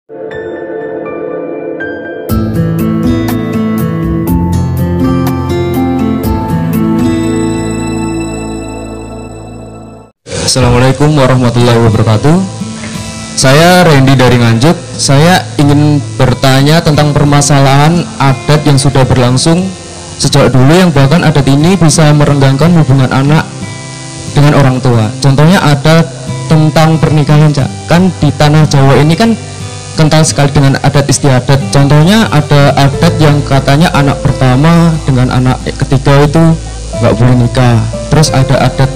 Assalamualaikum warahmatullahi wabarakatuh. Saya Randy dari Nganjuk. Saya ingin bertanya tentang permasalahan adat yang sudah berlangsung sejak dulu, yang bahkan adat ini bisa merenggangkan hubungan anak dengan orang tua. Contohnya ada tentang pernikahan, Cak. Kan di tanah Jawa ini kan kental sekali dengan adat istiadat. Contohnya ada adat yang katanya anak pertama dengan anak ketiga itu nggak boleh nikah. Terus ada adat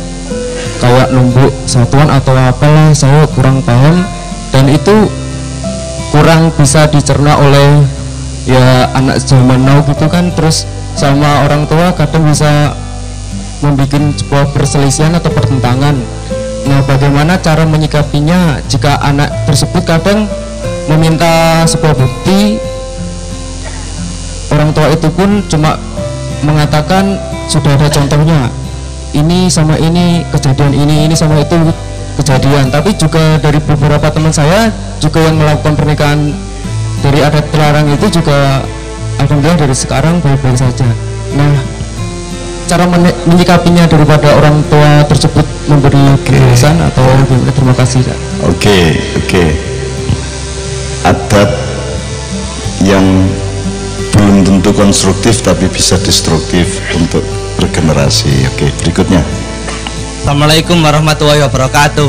kayak numbuk satuan atau apalah, saya kurang paham, dan itu kurang bisa dicerna oleh ya anak zaman now gitu kan. Terus sama orang tua kadang bisa membuat sebuah perselisihan atau pertentangan. Nah, bagaimana cara menyikapinya jika anak tersebut kadang meminta sebuah bukti, orang tua itu pun cuma mengatakan sudah ada contohnya, ini sama ini kejadian, ini sama itu kejadian. Tapi juga dari beberapa teman saya juga yang melakukan pernikahan dari adat terlarang itu juga alhamdulillah dari sekarang baik-baik saja. Nah, cara menyikapinya daripada orang tua tersebut memberi penjelasan atau gimana? Terima kasih, Kak. Oke. Adat yang belum tentu konstruktif tapi bisa destruktif untuk regenerasi. Oke, berikutnya. Assalamualaikum warahmatullahi wabarakatuh.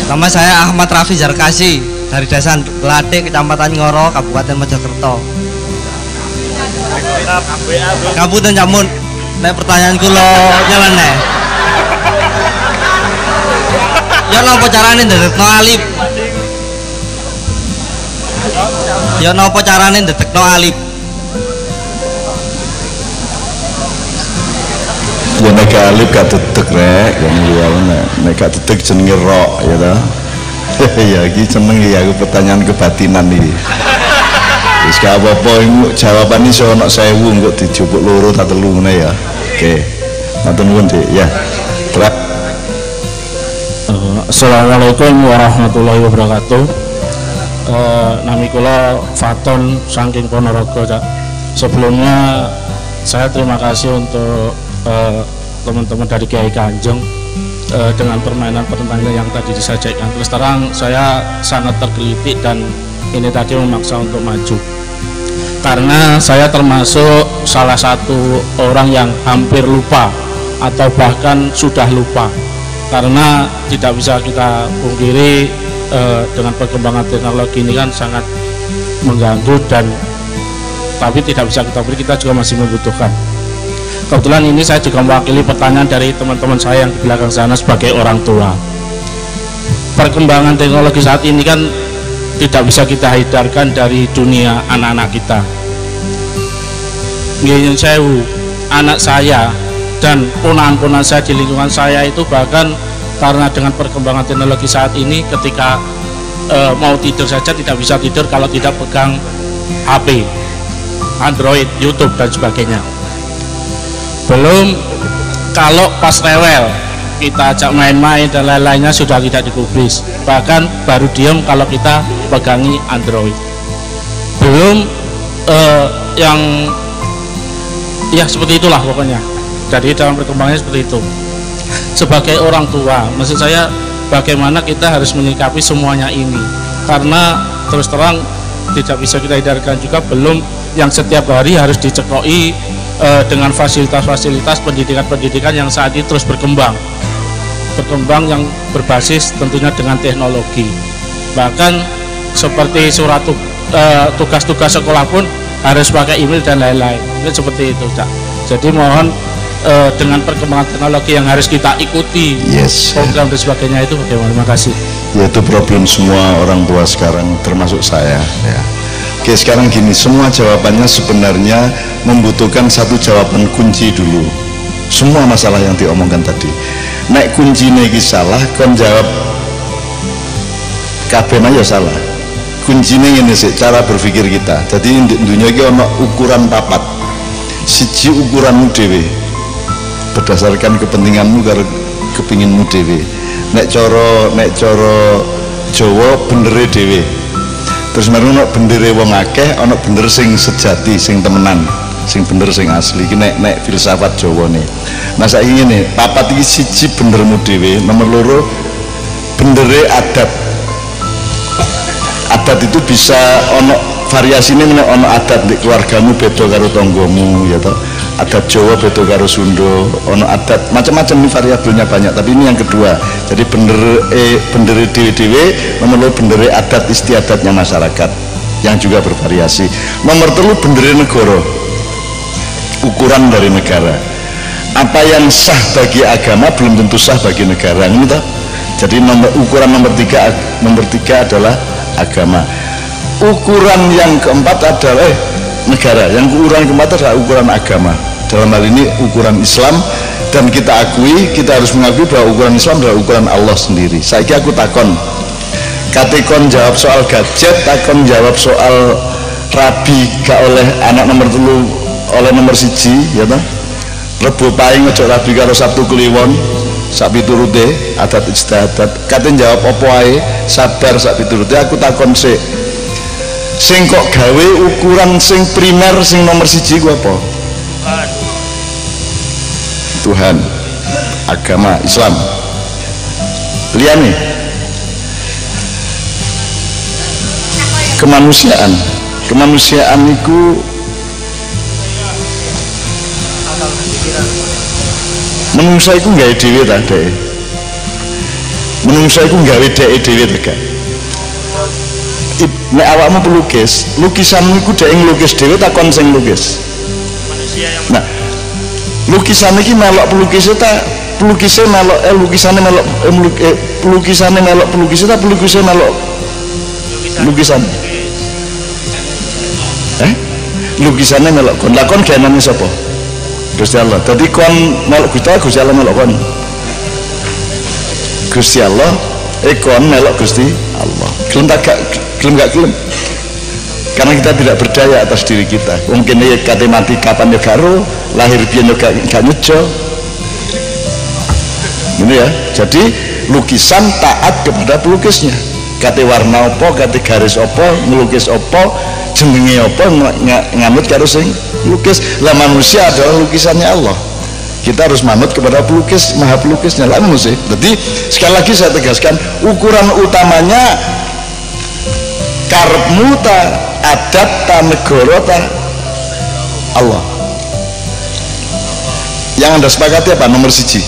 Nama saya Ahmad Rafi Zarkasi dari Desa Lade, Kecamatan Ngoro, Kabupaten Mojokerto. Kamu dan jamun, nek pertanyaanku lo nyeleneh. Ya nopo carane ndadekno alif? Ya nopo carane ndadekno alif? Ya nek alif gak dedek rek, nek gak dedek jenenge ro ya ta. Ya iki seneng ya aku pertanyaan kebatinan iki. Wis gak apa-apa, jawaban iso ana 1000 kok dijupuk loro ta telu ngene ya. Oke. Matur nuwun, Dik. Ya. Assalamualaikum warahmatullahi wabarakatuh. Nami kula Faton saking Ponorogo, Cak. Sebelumnya saya terima kasih untuk teman-teman dari Kiai Kanjeng dengan permainan pertanyaan yang tadi disajikan. Terus terang saya sangat tergelitik dan ini tadi memaksa untuk maju karena saya termasuk salah satu orang yang hampir lupa atau bahkan sudah lupa, karena tidak bisa kita pungkiri dengan perkembangan teknologi ini kan sangat mengganggu, dan tapi tidak bisa kita beri, kita juga masih membutuhkan. Kebetulan ini saya juga mewakili pertanyaan dari teman-teman saya yang di belakang sana sebagai orang tua. Perkembangan teknologi saat ini kan tidak bisa kita hindarkan dari dunia anak-anak kita. Nggih sewu, anak saya dan ponakan-ponakan saya di lingkungan saya itu bahkan karena dengan perkembangan teknologi saat ini ketika mau tidur saja tidak bisa tidur kalau tidak pegang HP, Android, YouTube dan sebagainya. Belum kalau pas rewel kita ajak main-main dan lain-lainnya sudah tidak digubris, bahkan baru diam kalau kita pegangi Android. Belum yang ya seperti itulah pokoknya. Jadi dalam perkembangannya seperti itu. Sebagai orang tua, maksud saya bagaimana kita harus menyikapi semuanya ini, karena terus terang tidak bisa kita hindarkan juga. Belum yang setiap hari harus dicekoi dengan fasilitas-fasilitas pendidikan yang saat ini terus berkembang yang berbasis tentunya dengan teknologi. Bahkan seperti surat tugas-tugas sekolah pun harus pakai email dan lain-lain. Itu seperti itu, Cak. Jadi mohon dengan perkembangan teknologi yang harus kita ikuti, program dan sebagainya itu bagaimana? Terima kasih. Ya, itu problem semua orang tua sekarang termasuk saya ya. Oke, sekarang gini, semua jawabannya sebenarnya membutuhkan satu jawaban kunci dulu. Semua masalah yang diomongkan tadi. Nek kuncinya ini salah, kon jawab kabehna ya salah. Kuncinya ini sih cara berpikir kita. Jadi dunia ini ada ukuran papat. Siji ukuranmu dewe, berdasarkan kepentinganmu karo kepinginmu dewe. Nek coro Jawa bendere dhewe. Terus mari ono bendere wong akeh, ono bener sing sejati, sing temenan, sing bener sing asli. Iki nek filsafat Jawa nih. Nah saiki ngene, papat iki siji bendermu dhewe, nomor loro bendere adat. Adat itu bisa ono variasine, nek ono adat di keluargamu beda karo tanggamu ya toh. Adat Jawa beda karo Sunda, ono adat macam-macam, ini variabelnya banyak, tapi ini yang kedua. Jadi bendere dhewe-dhewe, nomor loro bendere adat istiadatnya masyarakat yang juga bervariasi. Nomor telu bendere negara, ukuran dari negara. Apa yang sah bagi agama belum tentu sah bagi negara, ini toh. Jadi ukuran nomor tiga adalah agama. Ukuran yang keempat adalah negara, yang ukuran keempat adalah ukuran agama. Dalam hal ini ukuran Islam, dan kita akui, kita harus mengakui bahwa ukuran Islam adalah ukuran Allah sendiri. Saiki aku takon, katekon jawab soal gadget, takon jawab soal rabi gak oleh anak nomor telu oleh nomor siji ya toh. Rebo paing ojo rabi karo Sabtu Kliwon sak piturute adat istiadat. Katen jawab apa ae, sabar sak piturute. Aku takon sik, sing kok gawe ukuran sing primer sing nomor siji ku apa? Tuhan, agama Islam. Liyane kemanusiaan itu menungsa iku gawe dhewe ta dhek. Menungsa iku gawe dhek dhewe ta gak? Nek awakmu pelukis, lukisanmu iku dhek nglukis dhewe ta kon sing lukis? Manusia yang nah, lukisan iki melok pelukisnya ta pelukisnya melok lukisannya melok lukisannya melok pelukisnya ta pelukisnya melok lukisan lukisannya melok kon lakon gaenane sapa? Gusti Allah. Dadi kon melok Gusti Allah melok kon Gusti Allah kon melok Gusti Allah. Gelem tak gak gelem gak gelem? Karena kita tidak berdaya atas diri kita. Mungkin ya kate mati kapan ya karo, lahir biyen ya gak nyejo. Ini ya. Jadi lukisan taat kepada pelukisnya. Kate warna apa, kate garis apa, ngelukis apa, jenenge apa, nganut karo sing lukis. Lah manusia adalah lukisannya Allah. Kita harus manut kepada pelukis, maha pelukisnya. Lah ngono sih. Jadi sekali lagi saya tegaskan, ukuran utamanya karepmu ta adat ta negara ta Allah. Yang Anda sepakati apa? Nomor siji.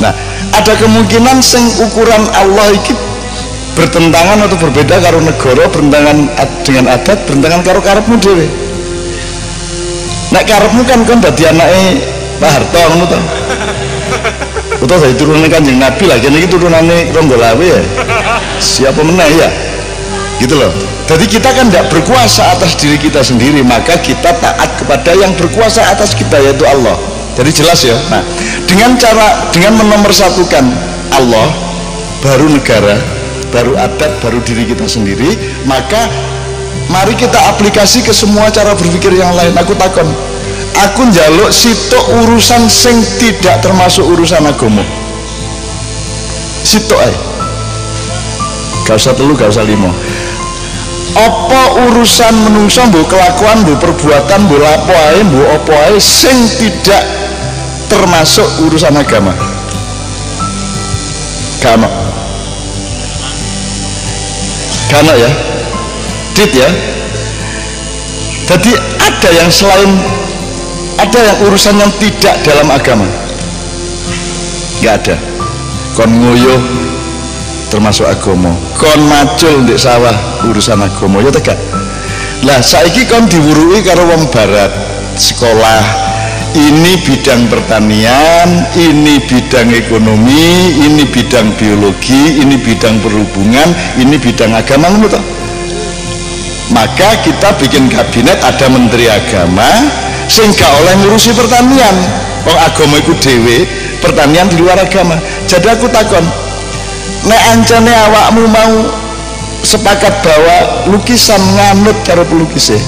Nah, ada kemungkinan sing ukuran Allah iki bertentangan atau berbeda karo negara, bertentangan dengan adat, bertentangan karo karepmu dhewe. Nek karepmu kan kon dadi anake Pak Harto ngono to. Utawa dadi turunane Kanjeng Nabi lah, kene iki turunane Ronggolawe ya. Siapa meneh ya? Gitu loh. Jadi kita kan tidak berkuasa atas diri kita sendiri, maka kita taat kepada yang berkuasa atas kita, yaitu Allah. Jadi jelas ya. Nah, dengan menomorsatukan Allah, baru negara, baru adat, baru diri kita sendiri, maka mari kita aplikasi ke semua cara berpikir yang lain. Aku takon, aku njaluk sitok urusan sing tidak termasuk urusan agama. Sitok ae. Gak usah telu, gak usah limo. Apa urusan menungso mbok kelakuan, mbok perbuatan, mbok lapo ae, mbok apa ae sing tidak termasuk urusan agama? Gak ono ya, dit ya. Jadi ada yang selain, ada yang urusan yang tidak dalam agama, nggak ada. Kon nguyuh termasuk agama, kon macul di sawah urusan agama, ya tegak. Lah saiki kon diwurui karo wong barat, sekolah ini bidang pertanian, ini bidang ekonomi, ini bidang biologi, ini bidang perhubungan, ini bidang agama, ngono toh. Maka kita bikin kabinet, ada menteri agama sing gak oleh ngurusi pertanian. Wong agama iku dhewe, pertanian di luar agama. Jadi aku takon, nek ancane awakmu mau sepakat bahwa lukisan nganut cara pelukisnya,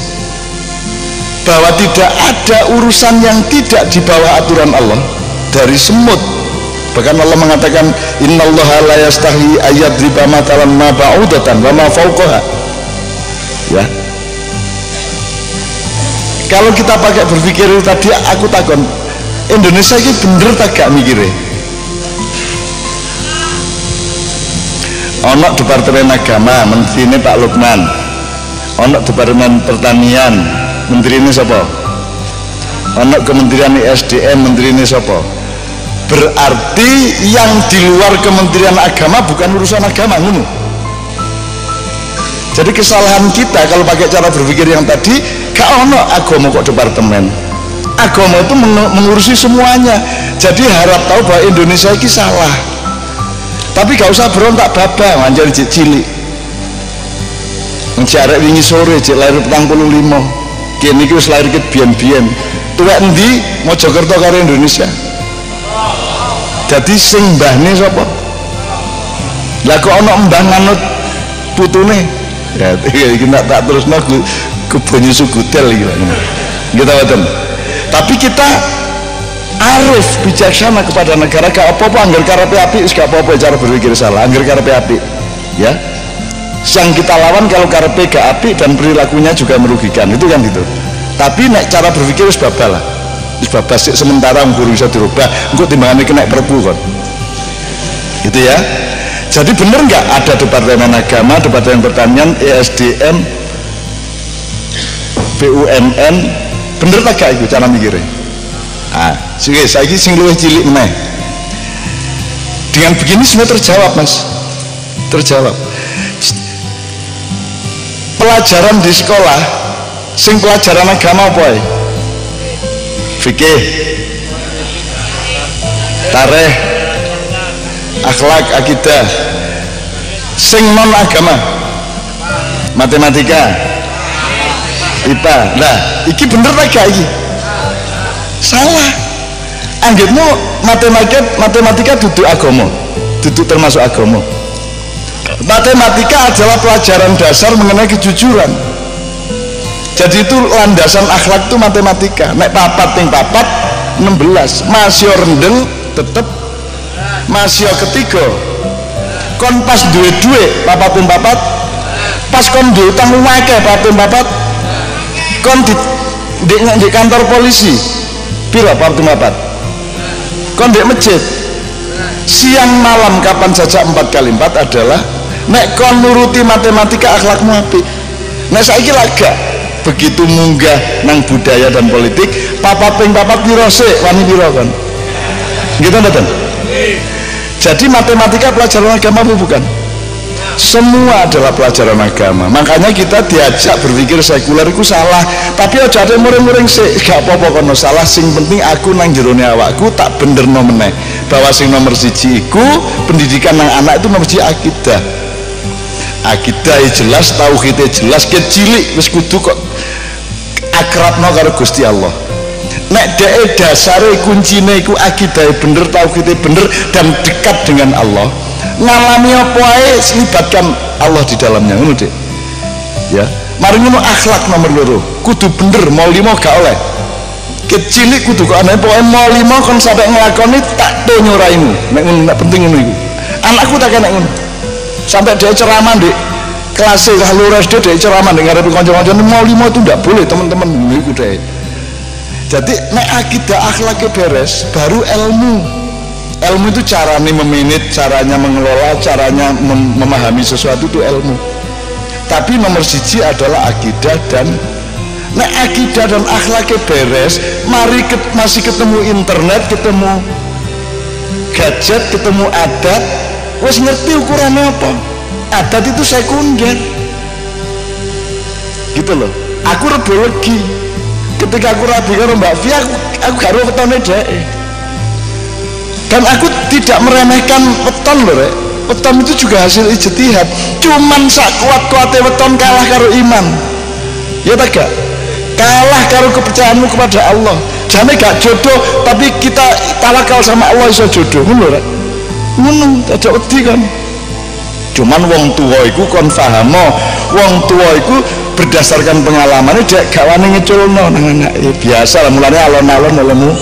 bahwa tidak ada urusan yang tidak di bawah aturan Allah, dari semut Bahkan Allah mengatakan innallaha la yastahi ayyadriba matalan ma ba'udatan wa ma fawqaha. Ya. Kalau kita pakai berpikir tadi, aku takon Indonesia ini bener tak gak mikirnya? Ono Departemen Agama, menterinya Pak Lukman. Ono Departemen Pertanian, menterinya siapa? Ono Kementerian SDM, menterinya siapa? Berarti yang di luar Kementerian Agama bukan urusan agama, ngono. Jadi kesalahan kita kalau pakai cara berpikir yang tadi, gak ono agama kok departemen. Agama itu mengurusi semuanya. Jadi harap tahu bahwa Indonesia ini salah. Tapi gak usah berontak babang, anjir cilik. Menjarek wingi sore cek lahir 45. Kene iki wis lahir ket biyen-biyen. Tuwek endi Mojokerto karo Indonesia? Jadi sing mbahne sapa? Lah kok ana mbah nganut putune? Ya iki nak tak terusno kebonyo sugudel iki. Gitu mboten. Tapi kita arif bijaksana kepada negara, gak apa-apa anggar karepe apik wis gak apa-apa cara berpikir salah, anggar karepe apik. Ya. Yang kita lawan kalau karepe gak apik dan perilakunya juga merugikan, itu kan gitu. Tapi nek cara berpikir wis babal lah. Wis babas sementara guru bisa dirubah, engko timbangane kena perpu kon. Gitu ya. Jadi bener nggak ada Departemen Agama, Departemen Pertanian, ESDM, BUMN, bener tak gak itu cara mikirnya? Ah, saya ini sing luwih cilik meneh. Dengan begini semua terjawab mas, terjawab. Pelajaran di sekolah, sing pelajaran agama apa? Fikih, tarikh, akhlak, akidah. Sing non agama, matematika, IPA. Nah, iki bener tak gak iki? Salah. Anggitmu matematika duduk agama, duduk termasuk agama. Matematika adalah pelajaran dasar mengenai kejujuran. Jadi itu landasan akhlak itu matematika. Nek papat ting papat 16, masih rendeng tetep masih ketiga. Kon pas duwe papat ting papat, pas kon duwe utang akeh papat ting papat, kon di kantor polisi pira papat ting papat, kon di masjid siang malam kapan saja 4 kali 4 adalah nek kon nuruti matematika akhlakmu apik. Nek saiki laga begitu munggah nang budaya dan politik papat ping papat piro sik wani piro kon gitu mboten. Jadi matematika pelajaran agama bukan? Semua adalah pelajaran agama. Makanya kita diajak berpikir sekuler itu salah. Tapi aja ada muring-muring sik, gak apa-apa kono salah. Sing penting aku nang jerone awakku tak benerno meneh. Bahwa sing nomor 1 iku pendidikan nang anak itu nomor 1 akidah. Akidah jelas, tauhidnya jelas, kecilik wis kudu kok akrabno karo Gusti Allah. Nek dhek dasare kuncine iku akidah bener, tauhidnya bener dan dekat dengan Allah. Ngalami apa ae libatkan Allah di dalamnya ngono Dik. Ya, mari ngono akhlak nomor 2. Kudu bener, mau 5 gak oleh. Kecilik kudu kok ana pokoke mau 5 kon sampe nglakoni tak tonyo raimu. Nek ngono nek penting ngono iku. Anakku tak kena ngono. Sampai dia ceramah di kelas loro SD dia ceramah di ngarepe kanca-kanca mau 5 itu ndak boleh teman-teman niku deh. Jadi nek akidah akhlaknya beres baru ilmu. Ilmu itu caranya memanage, caranya mengelola, caranya memahami sesuatu itu ilmu. Tapi nomor 1 adalah akidah dan nek akidah dan akhlaknya beres, mari masih ketemu internet, ketemu gadget, ketemu adat, wes ngerti ukurannya apa. Adat itu sekunder gitu loh. Aku rebo lagi ketika aku rabi karo Mbak Fia, aku gak ro wetone dhek. Dan aku tidak meremehkan weton lho rek. Weton itu juga hasil ijtihad. Cuman sak kuat-kuate weton kalah karo iman. Ya tak gak? Kalah karo kepercayaanmu kepada Allah. Jane gak jodoh tapi kita tawakal sama Allah iso jodoh. Ngono rek. Ngono aja wedi kan. Cuman wong tua iku kon pahamo, wong tua iku berdasarkan pengalamannya dia gak wani ngeculno nang anake. Biasa lah mulane alon-alon olehmu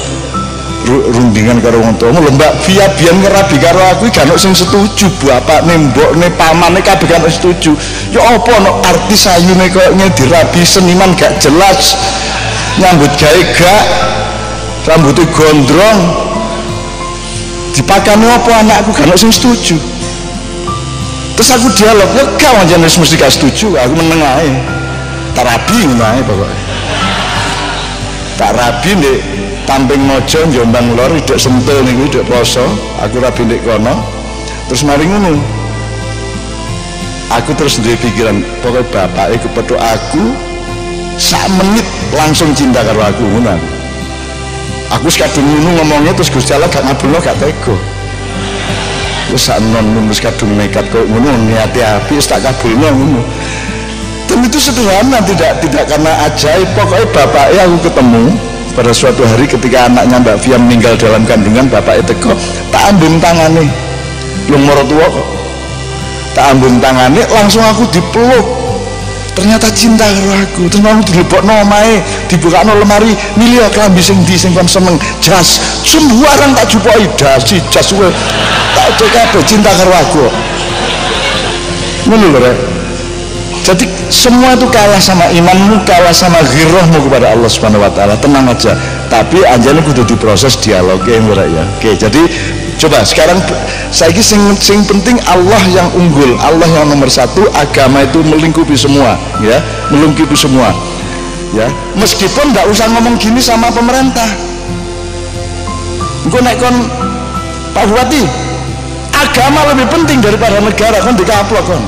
rundingan karo wong tuamu lho Mbak Via biyen ngerabi karo aku gak ono sing setuju bapakne mbokne pamane kabeh gak setuju ya apa ono artis ayune koyo ngene dirabi seniman gak jelas nyambut gawe gak rambutnya gondrong dipakani apa anakku gak ono sing setuju terus aku dialog ya gak wajan mesti gak setuju aku meneng ae tak rabi ngono ae pokoke tak rabi ndek Tamping Mojo Jombang Lor idek Sentul niku idek poso aku rabi ndek kono terus mari ngono aku terus duwe pikiran pokoknya bapake kepethuk aku sak menit langsung cinta karo aku ngono aku sekadung ngono ngomongnya terus Gusti Allah gak ngabulno gak tega terus sak non terus kadung nekat kok ngono niate api wis tak kabulno ngono dan itu sederhana tidak karena ajaib pokoknya bapaknya aku ketemu pada suatu hari ketika anaknya Mbak Via meninggal dalam kandungan bapaknya teko tak ambung tangane lumur tua kok tak ambung tangane langsung aku dipeluk ternyata cinta karo aku terus aku dilebokno omahe dibukakno lemari milih klambi sing ndi sing kon seneng jas sembarang tak jupoki dasi jas kowe tak kabeh cinta karo aku ngono lho rek. Jadi semua itu kalah sama imanmu, kalah sama ghirrahmu kepada Allah Subhanahu wa taala. Tenang aja. Tapi anjane kudu diproses dialognya ya. Oke, jadi coba sekarang saiki sing penting Allah yang unggul, Allah yang nomor satu, agama itu melingkupi semua, ya, melingkupi semua. Ya, meskipun enggak usah ngomong gini sama pemerintah. Engko nek kon Pak Bupati, agama lebih penting daripada negara, kon dikaplok kon.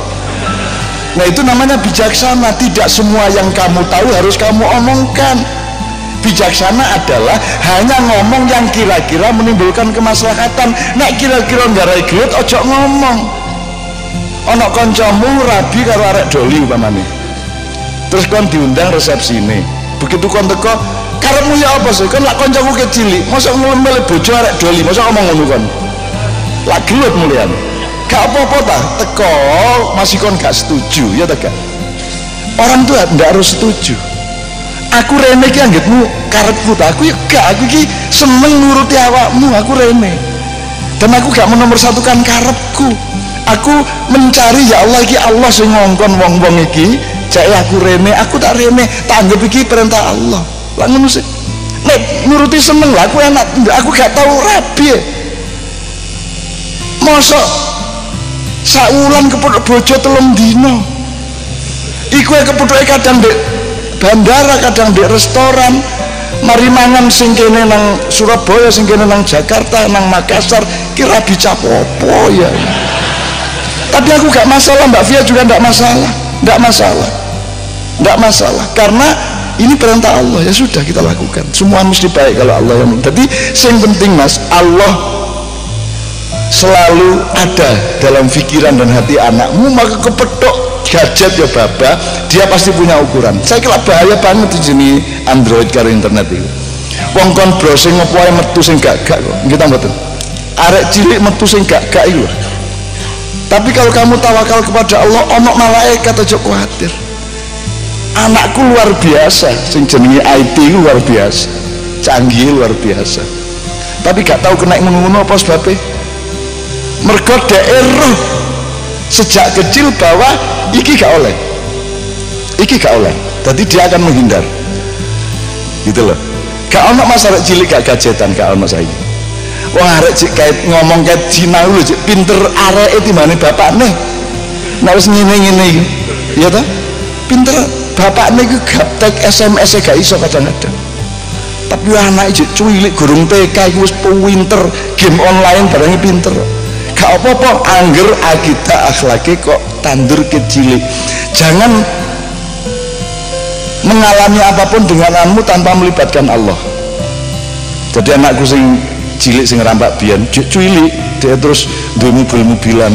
Nah itu namanya bijaksana. Tidak semua yang kamu tahu harus kamu omongkan. Bijaksana adalah hanya ngomong yang kira-kira menimbulkan kemaslahatan. Nek kira-kira nggarai gelut ojo ngomong. Ono kancamu rabi karo arek doli umpamane. Terus kon diundang resepsine. Begitu kon teko, karepmu ya apa sih? Kon lak kancaku kecilik, mosok ngelemel bojo arek doli, mosok ngomong ngono kon. Lak gelut mulian. Gak apa-apa tak teko masih kon gak setuju ya tak gak orang tuh ndak harus setuju aku rene ki anggitmu karepku tak aku ya gak aku ki seneng nuruti awakmu aku rene dan aku gak menomorsatukan karepku aku mencari ya Allah iki Allah sing ngongkon wong-wong iki jek aku rene aku tak rene tak anggap iki perintah Allah lah ngono sih nek nuruti seneng lah aku enak aku gak tahu rabi mosok saulan kepethuk bojo 3 dino iku kepethuke kadang di bandara kadang di restoran mari mangan sing kene nang Surabaya sing kene nang Jakarta nang Makassar kira dicapopo ya tapi aku gak masalah Mbak Via juga gak masalah karena ini perintah Allah ya sudah kita lakukan semua mesti baik kalau Allah yang jadi yang penting Mas Allah selalu ada dalam pikiran dan hati anakmu maka kepethuk gadget ya baba dia pasti punya ukuran saya kira bahaya banget di sini Android karo internet itu wong kon browsing opo ae metu sing gak kok kita mboten arek cilik metu sing gak itu tapi kalau kamu tawakal kepada Allah ono malaikat aja kuatir anakku luar biasa sing jenenge IT luar biasa canggih luar biasa tapi gak tahu kena ngono apa sebabnya mergo daerah sejak kecil bahwa iki gak oleh jadi dia akan menghindar gitu loh gak ono mas arek cilik gak gadgetan gak ono saiki wong arek kait ngomong kait Cina lho cik pinter areke timbane bapakne nek wis ngene-ngene iki ya ta pinter bapakne iku gaptek SMS e gak iso kadang-kadang tapi anake cilik gurung TK iku wis pinter game online barangnya pinter gak apa-apa angger akidah akhlaki kok tandur kecilik jangan mengalami apapun dengananmu tanpa melibatkan Allah jadi anakku sing cilik sing rampak biyen cilik dia terus duwe mobil-mobilan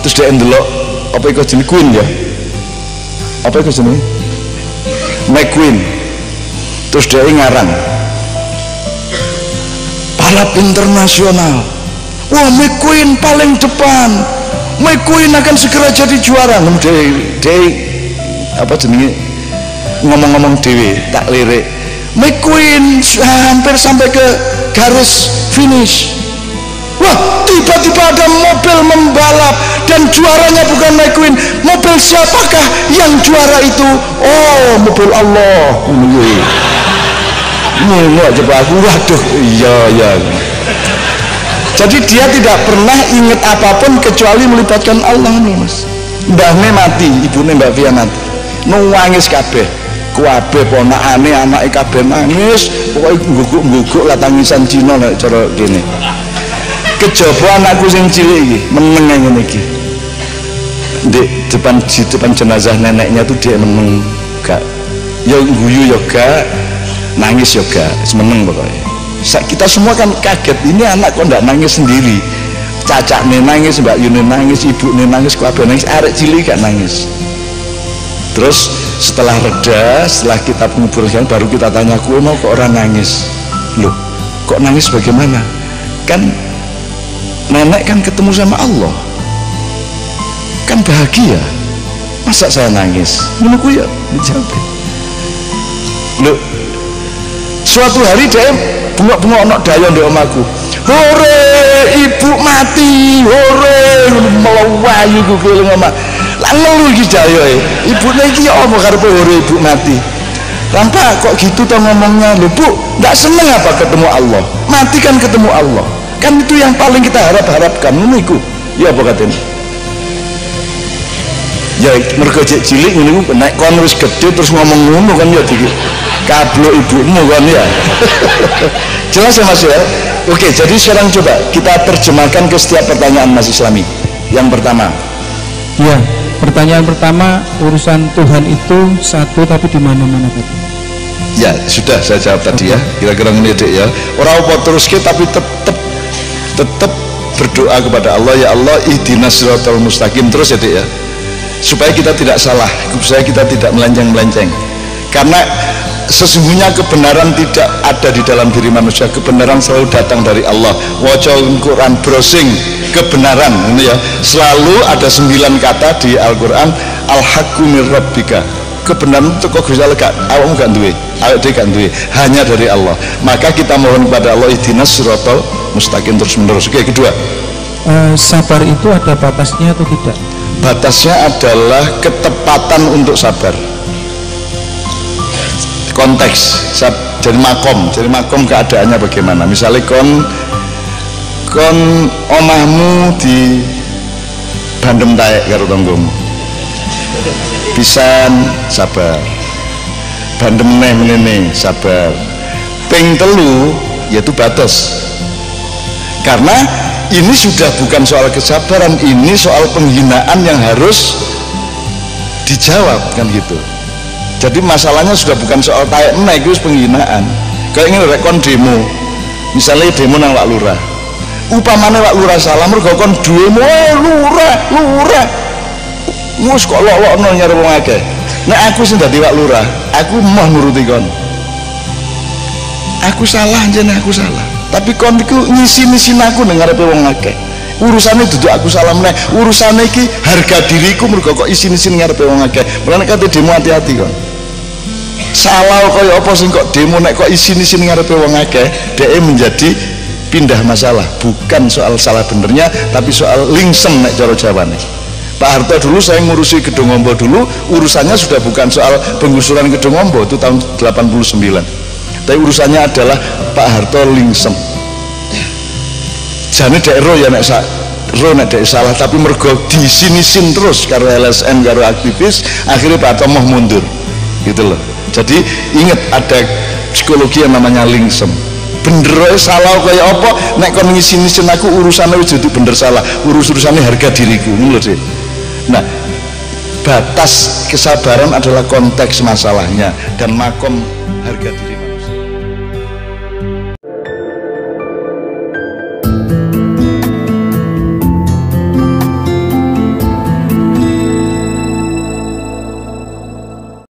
terus dia ndelok apa iku jenenge Queen ya apa iku jenenge McQueen terus dia ngarang balap internasional. Wah, McQueen paling depan. McQueen akan segera jadi juara. Apa jenenge ngomong-ngomong dewe tak lirik. McQueen hampir sampai ke garis finish. Wah, tiba-tiba ada mobil membalap dan juaranya bukan McQueen. Mobil siapakah yang juara itu? Oh, mobil Allah. Ini coba aku, waduh, iya. Jadi dia tidak pernah ingat apapun kecuali melibatkan Allah nih mas. Mbahnya mati, ibunya Mbak Fia mati, nangis kabeh, kabeh ponakane anake kabeh nangis, pokoknya guguk lah tangisan Cina nek cara gini. Kejaba anakku sing cilik iki meneng ngene iki. Di depan jenazah neneknya tuh dia meneng, gak ya guyu ya gak, nangis ya gak, meneng pokoknya. Kita semua kan kaget, ini anak kok ndak nangis sendiri, cacaknya nangis, Mbak Yuni nangis, ibunya nangis, kabeh nangis, arek cilik gak nangis. Terus setelah reda, setelah kita penguburan baru kita tanya, "Kowe mau kok orang nangis?" Loh, kok nangis bagaimana? Kan nenek kan ketemu sama Allah, kan bahagia, masa saya nangis? Menurutku ya dijawab. Loh, suatu hari dia bengok-bengok anak dayo ndek omaku, hore ibu mati, hore melawayu ku keling omah. Lah ngelu iki dayo ibune iki apa karepe hore ibu mati. Lampa kok gitu toh ngomongnya. Lho Bu, ndak seneng apa ketemu Allah? Mati kan ketemu Allah. Kan itu yang paling kita harapkan niku. Ya apa katanya? Ya mergo cek cilik niku nek kon wis gede terus ngomong ngono kan ya dikit kablok ibumu kan ya. Jelas ya Mas ya? Oke, jadi sekarang coba kita terjemahkan ke setiap pertanyaan Mas Islami. Yang pertama. Ya, pertanyaan pertama, urusan Tuhan itu satu tapi di mana-mana tadi. Ya, sudah saya jawab tadi ya. Kira-kira ngene Dek ya. Ora apa teruske tapi tetap berdoa kepada Allah, ya Allah ihdinas siratal mustaqim terus ya Dek ya. Supaya kita tidak salah, supaya kita tidak melenceng-melenceng. Karena sesungguhnya kebenaran tidak ada di dalam diri manusia, kebenaran selalu datang dari Allah. Waca Quran browsing kebenaran ini ya, selalu ada 9 kata di Al-Quran, al-haqqu mir rabbika, kebenaran itu kok Gusti Allah awakmu gak duwe, awake dhewe gak duwe, hanya dari Allah. Maka kita mohon kepada Allah ihdinas siratal mustaqim terus menerus. Oke, kedua, sabar itu ada batasnya atau tidak? Batasnya adalah ketepatan untuk sabar. Konteks, jadi makom keadaannya bagaimana. Misalnya kon omahmu di bandem taek karo tanggomu, pisan sabar, bandem neh menene sabar, ping telu yaitu batas. Karena ini sudah bukan soal kesabaran, ini soal penghinaan yang harus dijawab kan gitu. Jadi masalahnya sudah bukan soal taek meneh, itu penghinaan. Kayak ini rekon demo, misalnya demo nang Pak Lurah, upamane Pak Lurah salah mergo kon duwemu lurah mus kok lok-lokno nyare wong akeh. Nek aku sing dadi Pak Lurah, aku mau nuruti kon. Aku salah jeneng aku salah. Tapi kon iku ngisi-ngisin aku nang ngarepe wong akeh. Urusane duduk aku salah meneh. Urusane iki harga diriku mergo kok isin-isin ngarepe wong akeh. Mulane kate demo hati-hati kon. Salah kaya apa sing kok demo nek kok isin-isin ngarepe wong akeh, dhek menjadi pindah masalah, bukan soal salah benernya tapi soal lingsem nek cara Jawane. Pak Harto dulu saya ngurusi Gedung Ombo dulu, urusannya sudah bukan soal penggusuran Gedung Ombo itu tahun 89. Tapi urusannya adalah Pak Harto lingsem. Jane dek ro ya nek dek salah, tapi mergo disinisin terus karo LSM karo aktivis, akhirnya Pak Harto mau mundur. Gitu loh. Jadi ingat ada psikologi yang namanya lingsem. Bener salah kayak apa nek kon ngisi-ngisin aku urusannya wis dadi bener salah, urusannya harga diriku ngono lho. Nah, batas kesabaran adalah konteks masalahnya dan makom harga diri manusia.